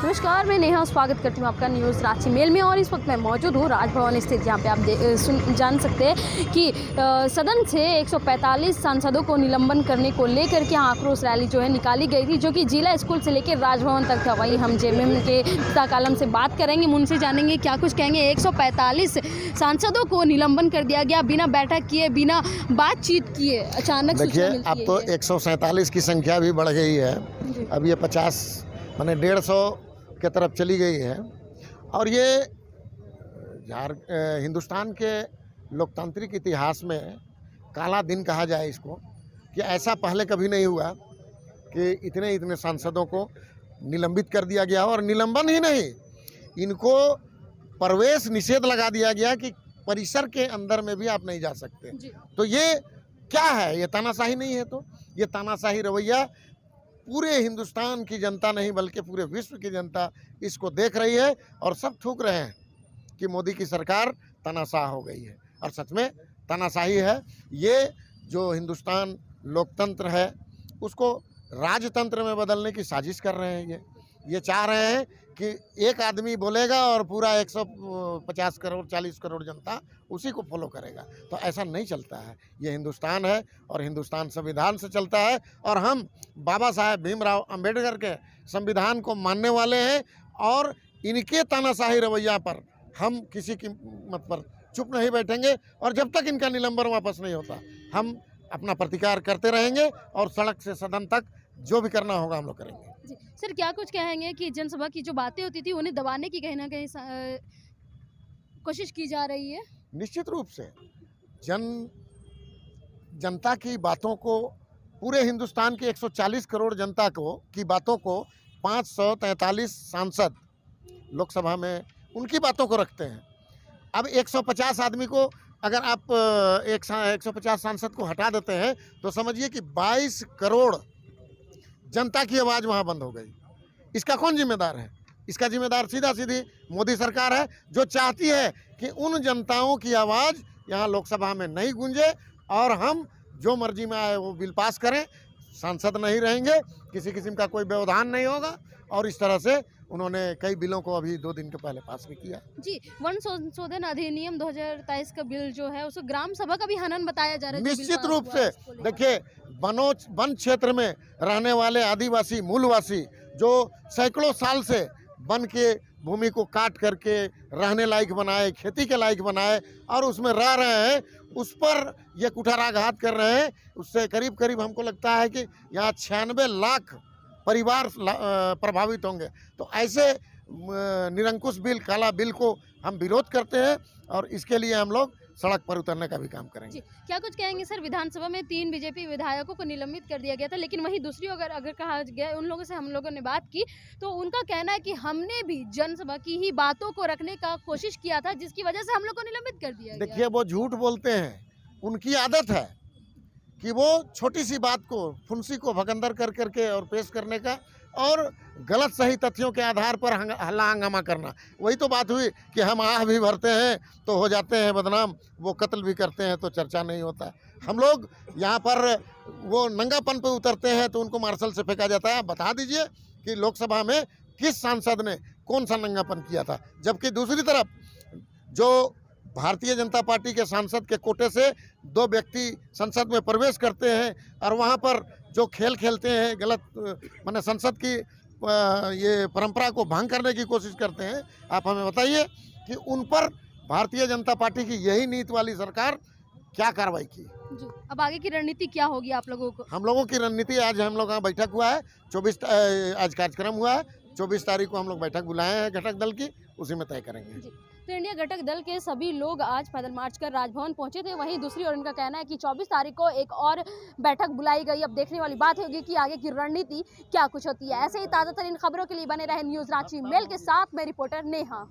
नमस्कार, मैं नेहा स्वागत करती हूँ आपका न्यूज़ रांची मेल में। और इस वक्त मैं मौजूद हूँ राजभवन स्थित, जहाँ पे आप जान सकते हैं कि सदन से 145 सांसदों को निलंबन करने को लेकर के आक्रोश रैली जो है निकाली गई थी, जो कि जिला स्कूल से लेकर राजभवन तक था। वहीं हम जेएमएम के पिता कालम से बात करेंगे, उनसे जानेंगे क्या कुछ कहेंगे। 145 सांसदों को निलंबन कर दिया गया बिना बैठक किए, बिना बातचीत किए। अचानक देखिए, अब तो 147 की संख्या भी बढ़ गई है। अब ये 50 माने 150 के तरफ चली गई है। और ये हिंदुस्तान के लोकतांत्रिक इतिहास में काला दिन कहा जाए इसको, कि ऐसा पहले कभी नहीं हुआ कि इतने इतने सांसदों को निलंबित कर दिया गया। और निलंबन ही नहीं, इनको प्रवेश निषेध लगा दिया गया कि परिसर के अंदर में भी आप नहीं जा सकते। तो ये क्या है? ये तानाशाही नहीं है? तो ये तानाशाही रवैया पूरे हिंदुस्तान की जनता नहीं बल्कि पूरे विश्व की जनता इसको देख रही है और सब थूक रहे हैं कि मोदी की सरकार तानाशाह हो गई है। और सच में तानाशाही है। ये जो हिंदुस्तान लोकतंत्र है उसको राजतंत्र में बदलने की साजिश कर रहे हैं। ये चाह रहे हैं कि एक आदमी बोलेगा और पूरा 150 करोड़ 40 करोड़ जनता उसी को फॉलो करेगा। तो ऐसा नहीं चलता है। ये हिंदुस्तान है और हिंदुस्तान संविधान से चलता है। और हम बाबा साहेब भीमराव अंबेडकर के संविधान को मानने वाले हैं। और इनके तानाशाही रवैया पर हम किसी की मत पर चुप नहीं बैठेंगे। और जब तक इनका निलंबन वापस नहीं होता, हम अपना प्रतिकार करते रहेंगे और सड़क से सदन तक जो भी करना होगा हम लोग करेंगे। जी सर, क्या कुछ कहेंगे कि जनसभा की जो बातें होती थी उन्हें दबाने की कहीं ना कहीं कोशिश की जा रही है? निश्चित रूप से जनता की बातों को, पूरे हिंदुस्तान के 140 करोड़ जनता की बातों को 543 सांसद लोकसभा में उनकी बातों को रखते हैं। अब 150 आदमी को अगर आप 150 सांसद को हटा देते हैं तो समझिए कि 22 करोड़ जनता की आवाज़ वहाँ बंद हो गई। इसका कौन जिम्मेदार है? इसका जिम्मेदार सीधा सीधी मोदी सरकार है, जो चाहती है कि उन जनताओं की आवाज़ यहाँ लोकसभा में नहीं गूंजे और हम जो मर्जी में आए वो बिल पास करें। सांसद नहीं रहेंगे, किसी किस्म का कोई व्यवधान नहीं होगा। और इस तरह से उन्होंने कई बिलों को अभी 2 दिन के पहले पास भी किया। जी, वन संशोधन अधिनियम 2023 का बिल जो है उसको ग्राम सभा का भी हनन बताया जा रहा है। निश्चित रूप से देखिए, वन क्षेत्र में रहने वाले आदिवासी मूलवासी जो सैकड़ों साल से वन के भूमि को काट करके रहने लायक बनाए, खेती के लायक बनाए और उसमें रह रहे हैं, उस पर ये कुठाराघात कर रहे हैं। उससे करीब करीब हमको लगता है कि यहाँ 96 लाख परिवार प्रभावित होंगे। तो ऐसे निरंकुश बिल, काला बिल को हम विरोध करते हैं और इसके लिए हम लोग सड़क पर उतरने का भी काम करेंगे। क्या कुछ कहेंगे सर? विधानसभा में 3 बीजेपी विधायकों को निलंबित कर दिया गया था, लेकिन वहीं दूसरी अगर कहा गया, उन लोगों से हम लोगों ने बात की तो उनका कहना है कि हमने भी जनसभा की ही बातों को रखने का कोशिश किया था, जिसकी वजह से हम लोग को निलंबित कर दिया गया। देखिए, वो झूठ बोलते हैं। उनकी आदत है कि वो छोटी सी बात को, फुंसी को भगंदर कर करके और पेश करने का और गलत सही तथ्यों के आधार पर हल्ला हंगामा करना। वही तो बात हुई कि हम आह भी भरते हैं तो हो जाते हैं बदनाम, वो कत्ल भी करते हैं तो चर्चा नहीं होता। हम लोग यहाँ पर वो नंगापन पे उतरते हैं तो उनको मार्शल से फेंका जाता है। बता दीजिए कि लोकसभा में किस सांसद ने कौन सा नंगापन किया था। जबकि दूसरी तरफ जो भारतीय जनता पार्टी के सांसद के कोटे से 2 व्यक्ति संसद में प्रवेश करते हैं और वहाँ पर जो खेल खेलते हैं, गलत माने संसद की ये परंपरा को भंग करने की कोशिश करते हैं, आप हमें बताइए कि उन पर भारतीय जनता पार्टी की यही नीति वाली सरकार क्या कार्रवाई की। जी, अब आगे की रणनीति क्या होगी आप लोगों को? हम लोगों की रणनीति, आज हम लोग यहाँ बैठक हुआ है, 24 आज कार्यक्रम हुआ है, 24 तारीख को हम लोग बैठक बुलाए हैं घटक दल की, उसी में तय करेंगे। तो इंडिया घटक दल के सभी लोग आज पैदल मार्च कर राजभवन पहुंचे थे। वहीं दूसरी ओर इनका कहना है कि 24 तारीख को एक और बैठक बुलाई गई। अब देखने वाली बात होगी कि आगे की रणनीति क्या कुछ होती है। ऐसे ही ताज़ा तरीन खबरों के लिए बने रहे न्यूज़ रांची मेल के साथ। मैं रिपोर्टर नेहा।